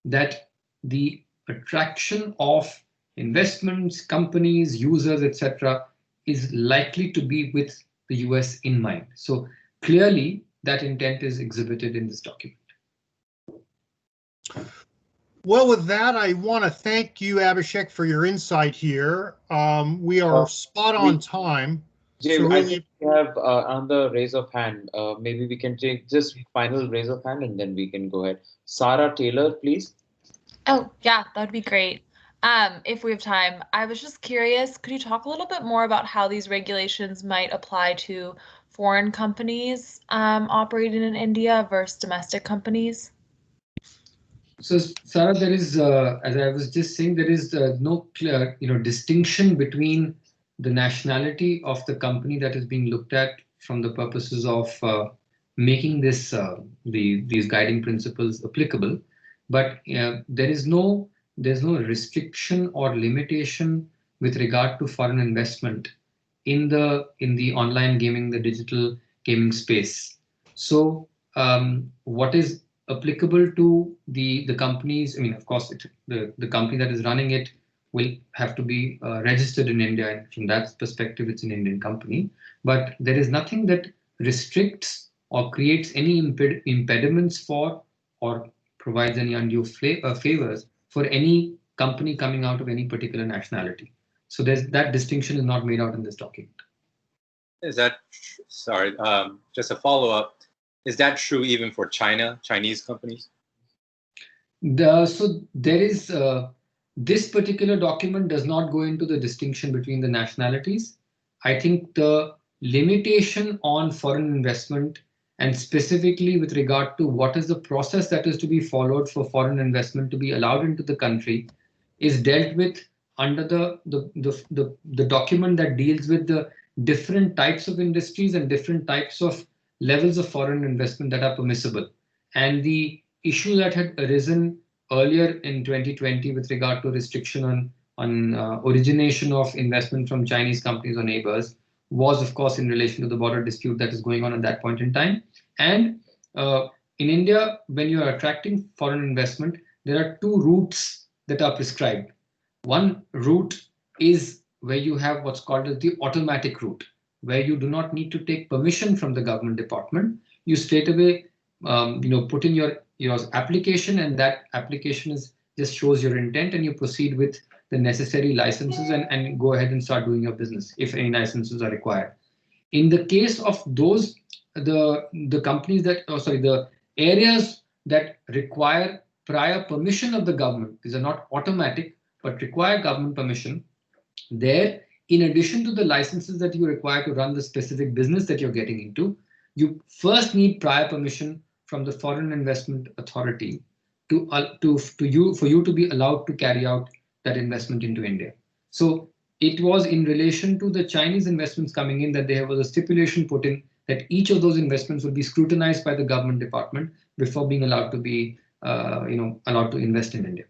that the attraction of investments, companies, users, etc., is likely to be with the US in mind. So clearly, that intent is exhibited in this document. Well, with that, I want to thank you, Abhishek, for your insight here. We are spot on time. Jay, So I really, think we have on the raise of hand. Maybe we can take just final raise of hand and then we can go ahead. Sarah Taylor, please. Oh, yeah, that would be great. If we have time, I was just curious, could you talk a little bit more about how these regulations might apply to foreign companies operating in India versus domestic companies? So, Sarah, there is, as I was just saying, there is no clear, distinction between the nationality of the company that is being looked at from the purposes of making this these guiding principles applicable. But there's no restriction or limitation with regard to foreign investment in the online gaming, the digital gaming space. So what is applicable to the companies? I mean, of course, the company that is running it will have to be registered in India, and from that perspective, it's an Indian company. But there is nothing that restricts or creates any impediments for or provides any undue favors for any company coming out of any particular nationality. So that distinction is not made out in this document. Is that, sorry, just a follow-up. Is that true even for Chinese companies? So there is, this particular document does not go into the distinction between the nationalities. I think the limitation on foreign investment and specifically with regard to what is the process that is to be followed for foreign investment to be allowed into the country is dealt with under the document that deals with the different types of industries and different types of levels of foreign investment that are permissible. And the issue that had arisen earlier in 2020 with regard to restriction on origination of investment from Chinese companies or neighbors was, of course, in relation to the border dispute that is going on at that point in time. And in India, when you are attracting foreign investment, there are two routes that are prescribed. One route is where you have what's called as the automatic route, where you do not need to take permission from the government department. You straight away put in your application, and that application just shows your intent, and you proceed with the necessary licenses and go ahead and start doing your business if any licenses are required. In the case of those, the companies that, the areas that require prior permission of the government, these are not automatic, but require government permission, there, in addition to the licenses that you require to run the specific business that you're getting into, you first need prior permission from the Foreign Investment Authority for you to be allowed to carry out that investment into India. So it was in relation to the Chinese investments coming in that there was a stipulation put in that each of those investments would be scrutinized by the government department before being allowed to be allowed to invest in India.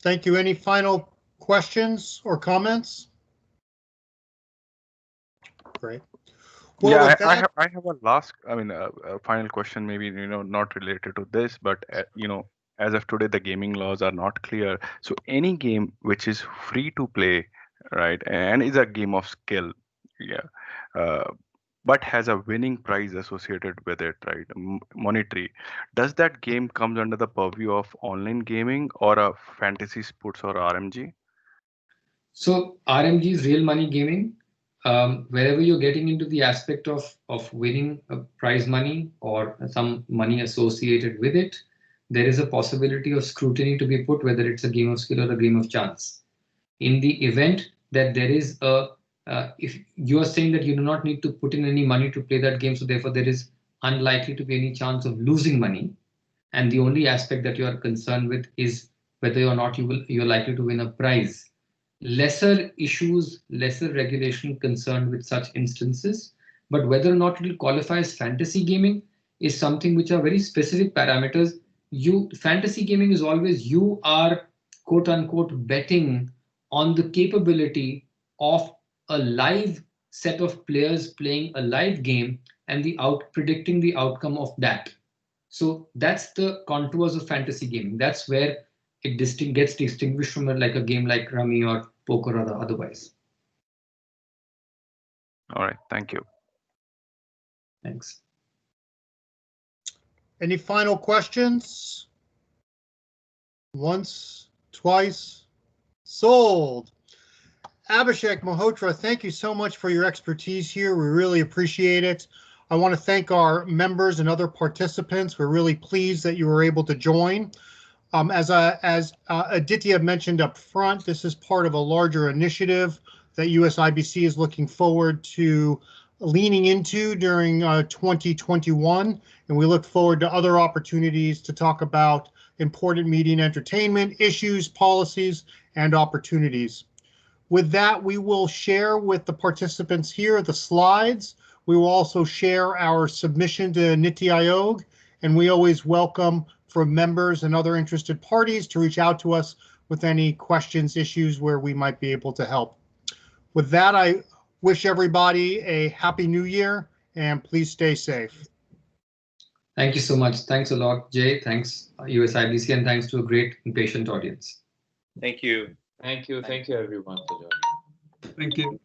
Thank you. Any final questions or comments? Great. Well, Yeah, with that, I have a last, a final question, maybe, not related to this, but, as of today, the gaming laws are not clear. So any game which is free to play, right, and is a game of skill, yeah, but has a winning prize associated with it, right, monetary, does that game comes under the purview of online gaming or a fantasy sports or RMG? So RMG is real money gaming. Wherever you're getting into the aspect of winning a prize money or some money associated with it, there is a possibility of scrutiny to be put, whether it's a game of skill or a game of chance. In the event that there is if you are saying that you do not need to put in any money to play that game, so therefore there is unlikely to be any chance of losing money, and the only aspect that you are concerned with is whether or not you're likely to win a prize. Lesser issues, lesser regulation concerned with such instances, but whether or not it will qualify as fantasy gaming is something which are very specific parameters. Fantasy gaming is always you are quote unquote betting on the capability of a live set of players playing a live game and predicting the outcome of that. So that's the contours of fantasy gaming. That's where it gets distinguished from like a game like Rummy or poker or otherwise. All right, thank you. Thanks. any final questions? Once, twice, sold. Abhishek Malhotra, thank you so much for your expertise here. We really appreciate it. I want to thank our members and other participants. We're really pleased that you were able to join. As Aditya mentioned up front, this is part of a larger initiative that USIBC is looking forward to leaning into during 2021, and we look forward to other opportunities to talk about important media and entertainment issues, policies, and opportunities. With that, we will share with the participants here the slides. We will also share our submission to NITI Aayog, and we always welcome from members and other interested parties to reach out to us with any questions, issues where we might be able to help. With that, I wish everybody a happy new year and please stay safe. Thank you so much. Thanks a lot, Jay. Thanks, USIBC, and thanks to a great and patient audience. Thank you. Thank you. Thank you, everyone, for joining. Thank you.